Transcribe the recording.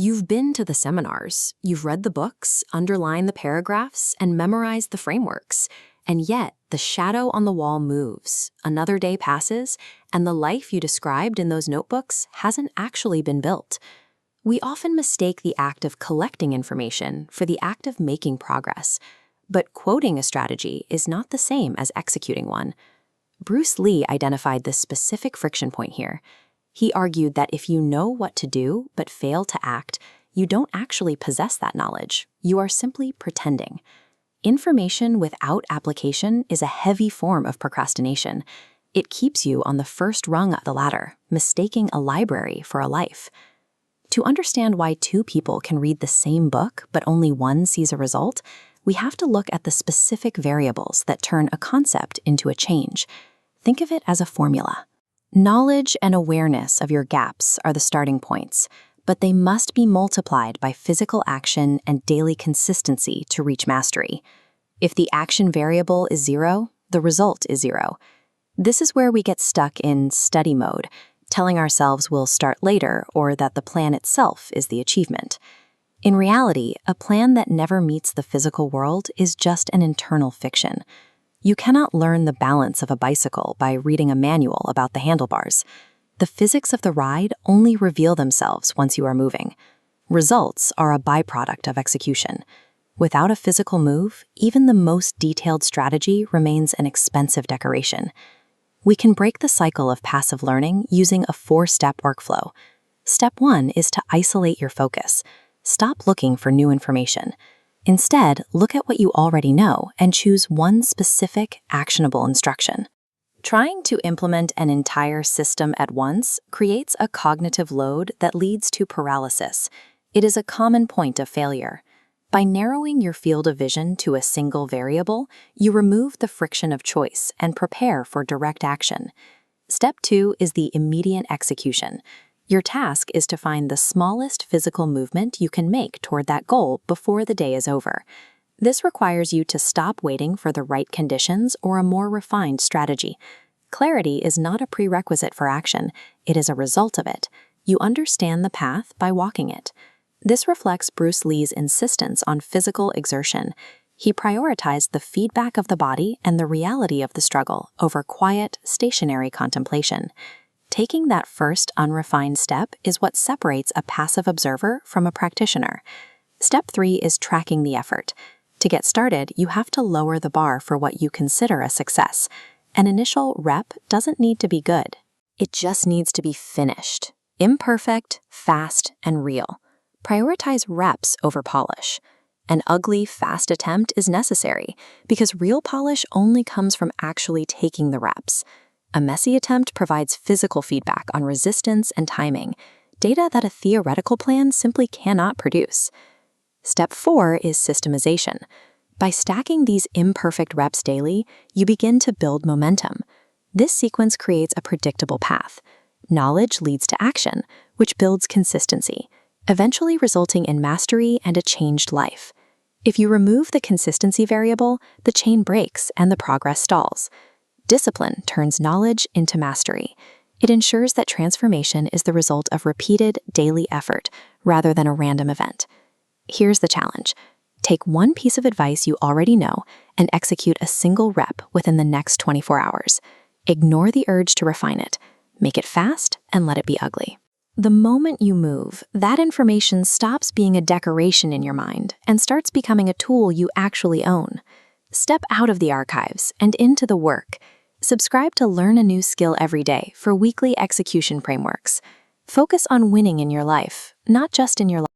You've been to the seminars, you've read the books, underlined the paragraphs, and memorized the frameworks. And yet, the shadow on the wall moves. Another day passes, and the life you described in those notebooks hasn't actually been built. We often mistake the act of collecting information for the act of making progress. But quoting a strategy is not the same as executing one. Bruce Lee identified this specific friction point here. He argued that if you know what to do but fail to act, you don't actually possess that knowledge. You are simply pretending. Information without application is a heavy form of procrastination. It keeps you on the first rung of the ladder, mistaking a library for a life. To understand why two people can read the same book but only one sees a result, we have to look at the specific variables that turn a concept into a change. Think of it as a formula. Knowledge and awareness of your gaps are the starting points, but they must be multiplied by physical action and daily consistency to reach mastery. If the action variable is 0, the result is 0. This is where we get stuck in study mode, telling ourselves we'll start later or that the plan itself is the achievement. In reality, a plan that never meets the physical world is just an internal fiction. You cannot learn the balance of a bicycle by reading a manual about the handlebars. The physics of the ride only reveal themselves once you are moving. Results are a byproduct of execution. Without a physical move, even the most detailed strategy remains an expensive decoration. We can break the cycle of passive learning using a 4-step workflow. Step 1 is to isolate your focus. Stop looking for new information. Instead, look at what you already know and choose one specific, actionable instruction. Trying to implement an entire system at once creates a cognitive load that leads to paralysis. It is a common point of failure. By narrowing your field of vision to a single variable, you remove the friction of choice and prepare for direct action. Step 2 is the immediate execution. Your task is to find the smallest physical movement you can make toward that goal before the day is over. This requires you to stop waiting for the right conditions or a more refined strategy. Clarity is not a prerequisite for action, it is a result of it. You understand the path by walking it. This reflects Bruce Lee's insistence on physical exertion. He prioritized the feedback of the body and the reality of the struggle over quiet, stationary contemplation. Taking that first unrefined step is what separates a passive observer from a practitioner. Step 3 is tracking the effort. To get started, you have to lower the bar for what you consider a success. An initial rep doesn't need to be good. It just needs to be finished. Imperfect, fast, and real. Prioritize reps over polish. An ugly, fast attempt is necessary because real polish only comes from actually taking the reps. A messy attempt provides physical feedback on resistance and timing, data that a theoretical plan simply cannot produce. Step 4 is systemization. By stacking these imperfect reps daily, you begin to build momentum. This sequence creates a predictable path. Knowledge leads to action, which builds consistency, eventually resulting in mastery and a changed life. If you remove the consistency variable, the chain breaks and the progress stalls. Discipline turns knowledge into mastery. It ensures that transformation is the result of repeated daily effort rather than a random event. Here's the challenge. Take one piece of advice you already know and execute a single rep within the next 24 hours. Ignore the urge to refine it. Make it fast and let it be ugly. The moment you move, that information stops being a decoration in your mind and starts becoming a tool you actually own. Step out of the archives and into the work. Subscribe to Learn a New Skill Every Day for weekly execution frameworks. Focus on winning in your life, not just in your life.